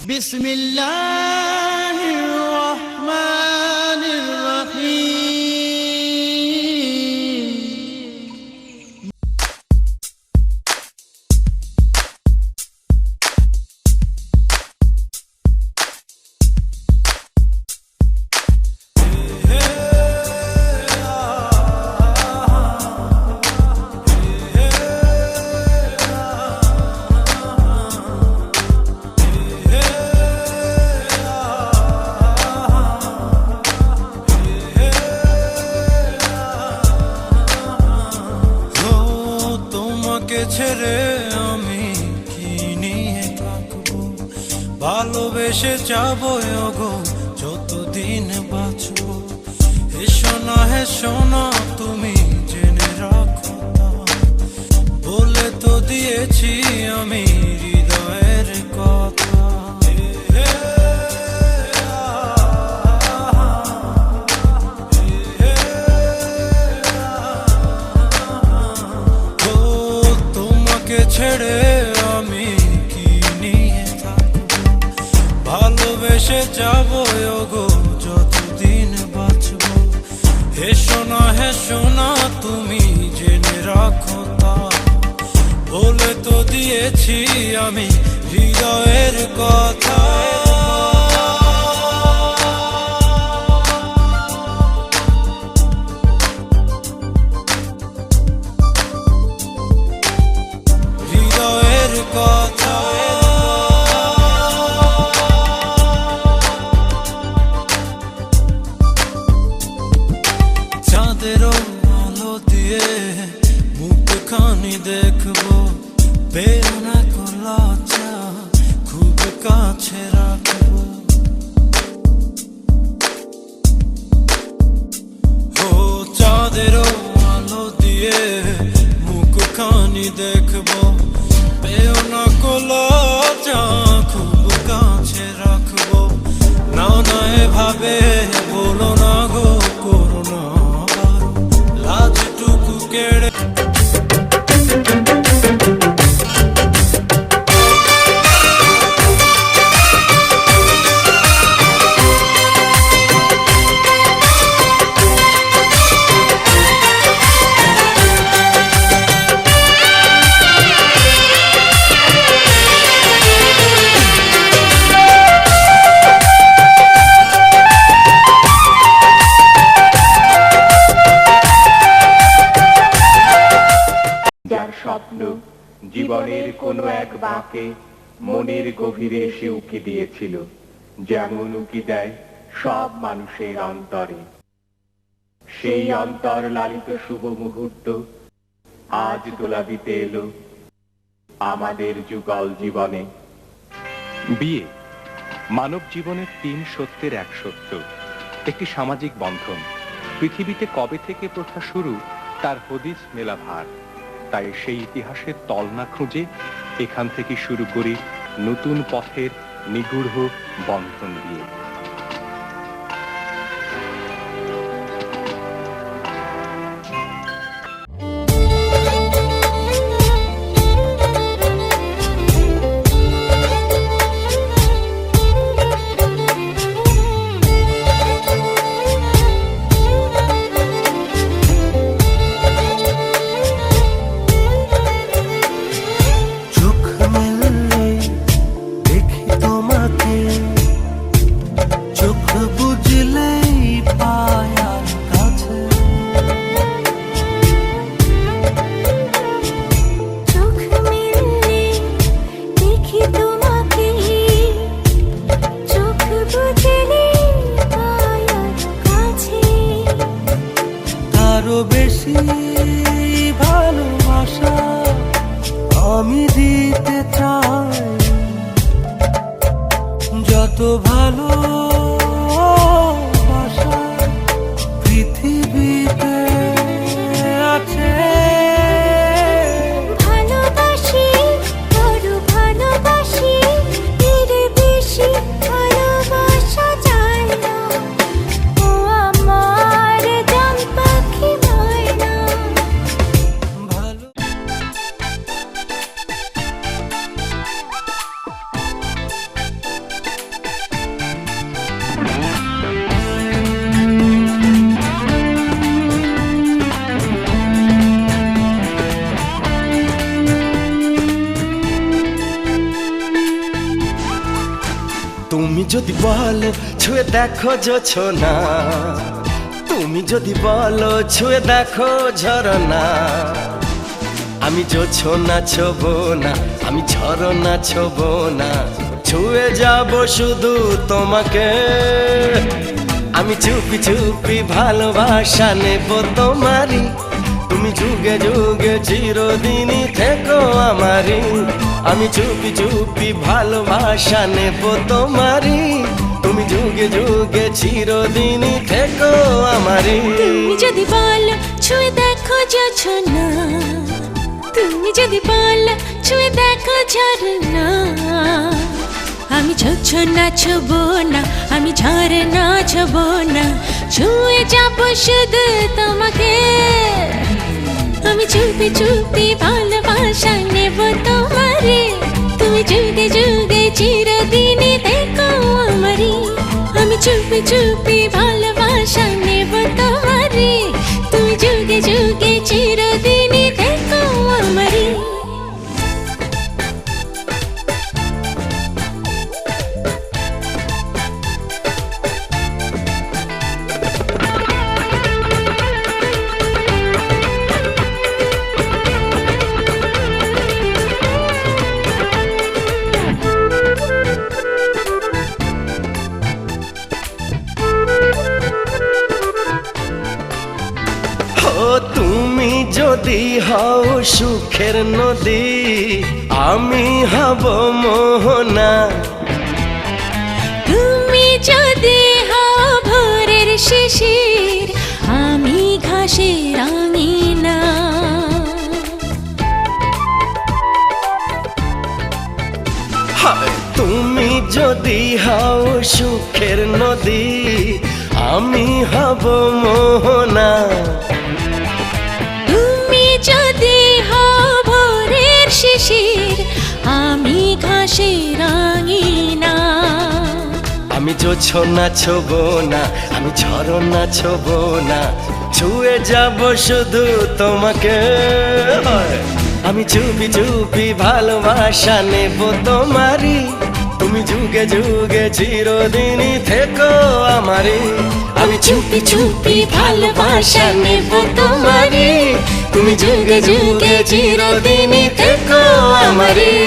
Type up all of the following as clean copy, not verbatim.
বিসমিল্লাহির রহমানির রহিম। ছেড়ে আমি কি নিয়ে থাকবো, ভালোবেসে যাবো গো যতদিন বাঁচবো। হেসো না তুমি জেনে রাখো তা, বলে তো দিয়েছি আমি হৃদয়ের কথা। ছেড়ে আমি কি নিয়ে থাকবো, ভালোবেসে যাবো গো যতদিন বাঁচবো। হেসো না তুমি জেনে রাখো তা, বলে তো দিয়েছি আমি হৃদয়ের কথা। কথা চাঁদেরও আলো দিয়ে মুখখানি দেখবো, বেরোনা করলা চা খুব কাছে রাখবো। ও চাঁদেরও আলো দিয়ে মুখখানি দেখবো, বেরোনা করলা চা খুব কাছে রাখবো। না এভাবে বলো না গো, করো না লাজটুকু কেড়ে। স্বপ্ন জীবনের কোনো এক বাঁকে মনের গভীরে এসে উকি দিয়েছিল, যেমন উকি দেয় সব মানুষের অন্তরে। সেই অন্তর লালিত শুভ মুহূর্ত আজ দোলা দিতে এলো আমাদের যুগল জীবনে। বিয়ে মানব জীবনের 3 সত্যের এক সত্য, একটি সামাজিক বন্ধন। পৃথিবীতে কবে থেকে প্রথা শুরু তার হদিস মেলা ভার। তাই সেই ইতিহাসের তল না খুঁজে এখান থেকে শুরু করি নতুন পথের নিগূঢ় বন্ধন দিয়ে। আরো বেশি ভালোবাসা আমি দিতে চাই, যত ভালোবাসা পৃথিবীতে আছে। ভালোবাসি আরো ভালোবাসি, এর বেশি ভালোবাসা যায় না। ও আমার জান পাখি ময়না। ভালো যদি বলো ছুঁয়ে দেখো জোছনা, তুমি যদি বলো ছুঁয়ে দেখো ঝরনা, আমি জোছনা ছোবো না, আমি ঝরনা ছোবো না, ছুঁয়ে যাব শুধু তোমাকে। আমি চুপি চুপি ভালোবাসা নেব তোমারই, তুমি যুগে যুগে চিরদিনই থেকো আমারই। আমি চুপি চুপি ভালোবাসা নেব তোমারই, তুমি যুগে যুগে চিরদিনই থেকো আমারই। তুমি যদি বলো ছুঁয়ে দেখো জোছনা, তুমি যদি বলো ছুঁয়ে দেখো ঝরনা, আমি জোছনা ছোবো না, আমি ঝরনা ছোবো না, ছুঁয়ে যাব শুধু তোমাকে। আমি চুপি চুপি ভালোবাসা নেব তোমারে, তুমি যুগে যুগে চিরদিনই থেকো আমারই। আমি চুপি চুপি ভালোবাসা নেব তোমারে, তুমি যুগে যুগে চিরদিনই থেকো আমারই। ও তুমি যদি হও সুখের নদী, আমি হব মোহনা। তুমি যদি হও ভোরের শিশির, আমি ঘাসের আঙিনা। হায়, তুমি যদি হও সুখের নদী, আমি হব মোহনা। তুমি যদি হও ভোরের শিশির, আমি ঘাসের আঙিনা। আমি জোছনা ছোবো না, আমি ঝরনা ছোবো না, ছুঁয়ে যাব শুধু তোমাকে। হায়, আমি চুপি চুপি ভালোবাসা নেব তোমারই, তুমি যুগে যুগে চিরদিনই থেকো আমারই। আমি চুপি চুপি ভালোবাসা নেব তোমারই, তুমি যুগে যুগে চিরদিনই থেকো আমারই।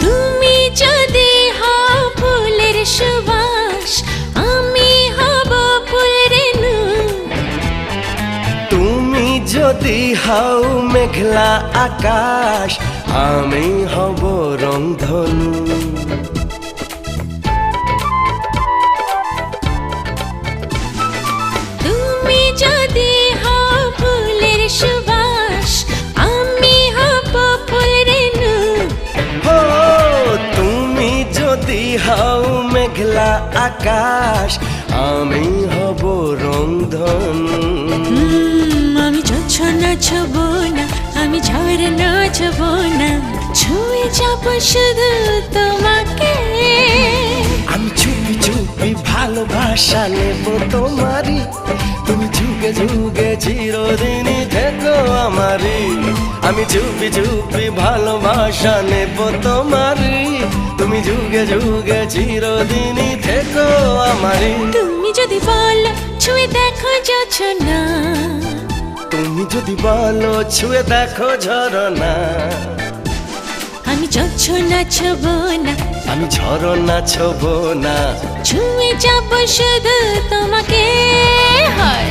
তুমি যদি হও ফুলের সুবাস, আমি হব ফুল রেণু। তুমি যদি হও মেঘলা আকাশ, আমি হব রংধনু। তুমি যদি হও ফুলের সুবাস, আমি হব ফুল রেণু। ও তুমি যদি হও মেঘলা আকাশ, আমি হব রংধনু। আমি জোছনা ছোবো না, আমি ঝরনা ছোবো না, ছুঁয়ে যাব শুধু তোমাকে। আমি চুপি চুপি ভালোবাসা নেব তোমারই, তুমি যুগে যুগে চিরদিনই থেকো আমারই। আমি চুপি চুপি ভালোবাসা নেব তোমারই, তুমি যুগে যুগে চিরদিনই থেকো আমারই। তুমি যদি বলো ছুঁয়ে দেখো জোছনা, তুমি যদি বলো ছুঁয়ে দেখো ঝরনা, আমি জোছনা ছোবো না, আমি ঝরনা ছোবো না, ছুঁয়ে যাব শুধু তোমাকে। হয়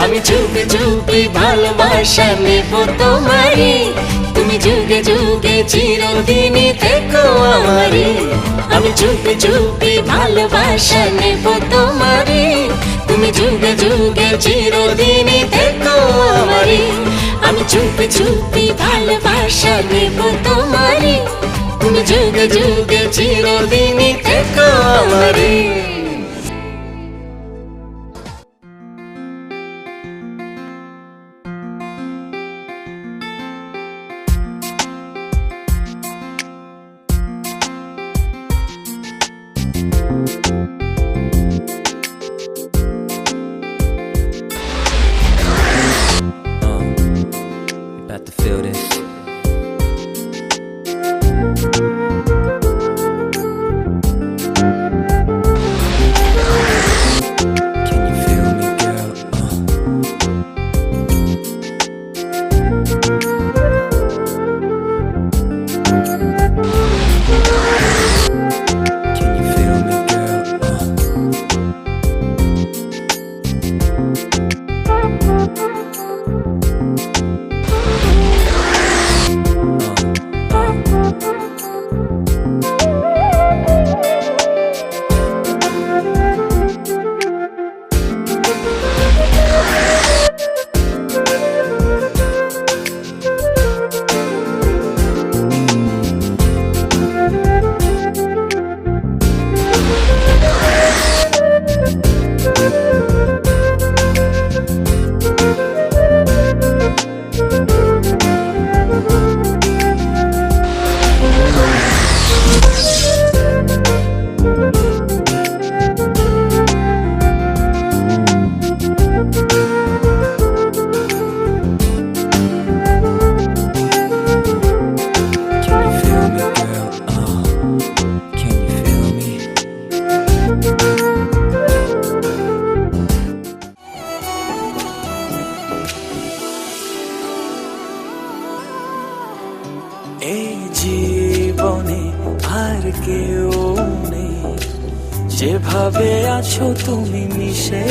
আমি চুপি চুপি ভালোবাসা নেব তোমারই, তুমি যুগে যুগে চিরদিনই থেকো আমারই। আমি চুপি চুপি ভালোবাসা নেব তোমারই, তুমি যুগে যুগে চিরদিনই থেকো আমারই। আমি চুপি চুপি ভালোবাসা নেব তোমারই, তুমি যুগে যুগে চিরদিনই থেকো আমারই। About to feel this. Can you feel me, girl? Can you feel me, girl? এই জীবনে আর কেউ নেই, যেভাবে আছো তুমি মিশে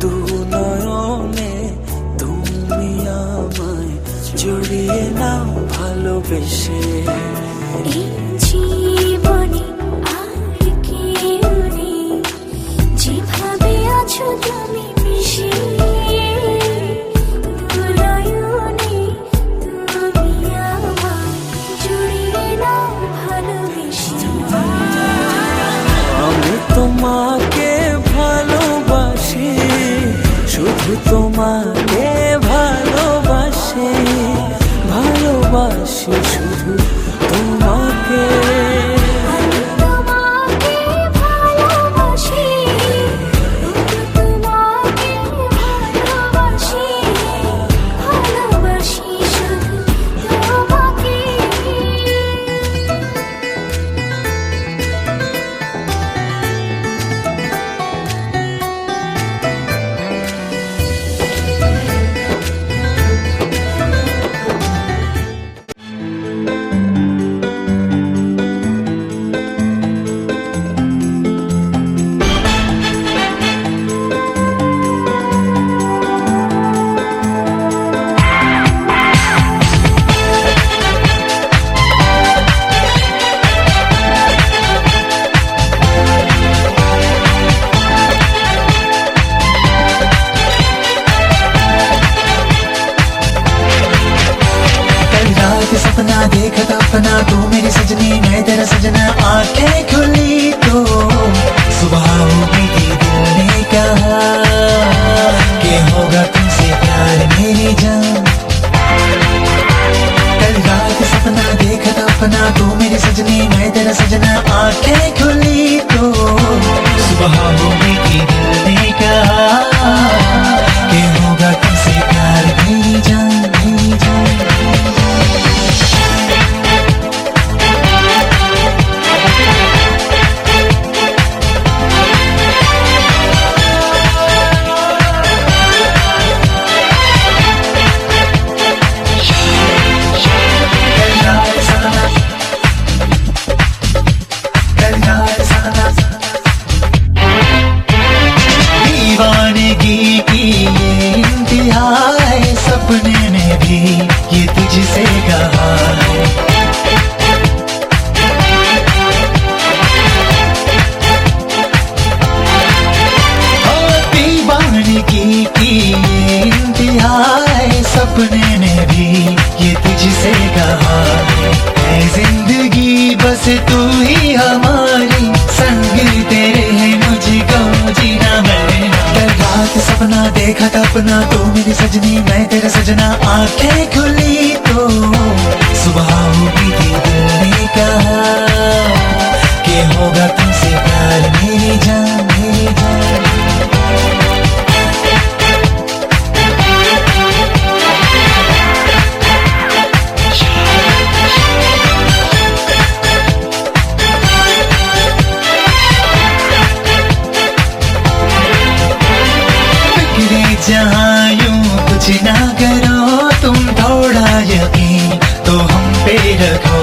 দু নয়নে, তুমি আমায় জড়িয়ে নাও ভালোবেসে। এই জীবনে আর কেউ নেই, যেভাবে আছো তুমি মিশে দু নয়নে, তুমি আমায় জড়িয়ে নাও ভালোবেসে। আমি তোমাকে ভালোবাসি, শুধু তোমাকে ভালোবাসি, ভালোবাসি শুধু তোমাকে। আমি তোমাকে ভালোবাসি, তোমাকে ভালোবাসি, ভালোবাসি শুধু তোমাকে। सपना देखा था अपना, तू मेरी सजनी मैं तेरा सजना, आंखें खुली तो सुबह होगी थी, दिल ने कहा कि होगा तुमसे प्यार मेरी जान। कल रात सपना देखा था अपना, तू मेरी सजनी मैं तेरा सजना, आंखें खुली तो सुबह होगी थी, दिल ने कहा कि होगा तुमसे प्यार मेरी जान, मेरी जान। दीवानगी की ये इंतहा है, सपने में भी ये तुझसे कहा है। दीवानगी की ये इंतहा है, सपने में भी ये तुझसे कहा है। ऐ जिंदगी बस तू ही हमारी, संग तेरे है मुझको जीना मरना। कल रात सपना देखा था अपना, तू मेरी सजनी मैं तेरा सजना, आंखें खुली तो सुबह होगी थी, दिल ने कहा कि होगा तुमसे प्यार मेरी जान मेरी जान। बिखरे जहाँ यूं कुछ ना करो तुम, थोड़ा यकीन तो हम पे रखो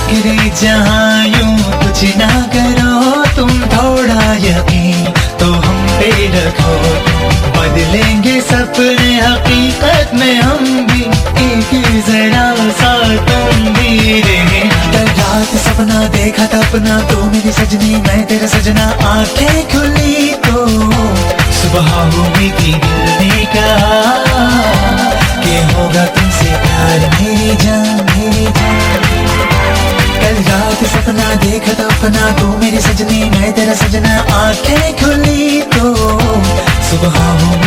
बिखरे जहाँ यूं कुछ ना करो तुम, थोड़ा यकीन तो हम पे रखो। बदलेंगे सपने हकीकत में हम भी, एक जरा सा तुम भी रहे। कल रात सपना देखा था अपना, तो मेरी सजनी मैं तेरा सजना। आंखें खुली तो सुबह हुई थी, दिल ने कहा कि होगा तुमसे प्यार मेरी जान मेरी जान। कल रात सपना देखा था अपना, तो मेरी सजनी मैं तेरा सजना। आंखें खुली तो सुबह हुई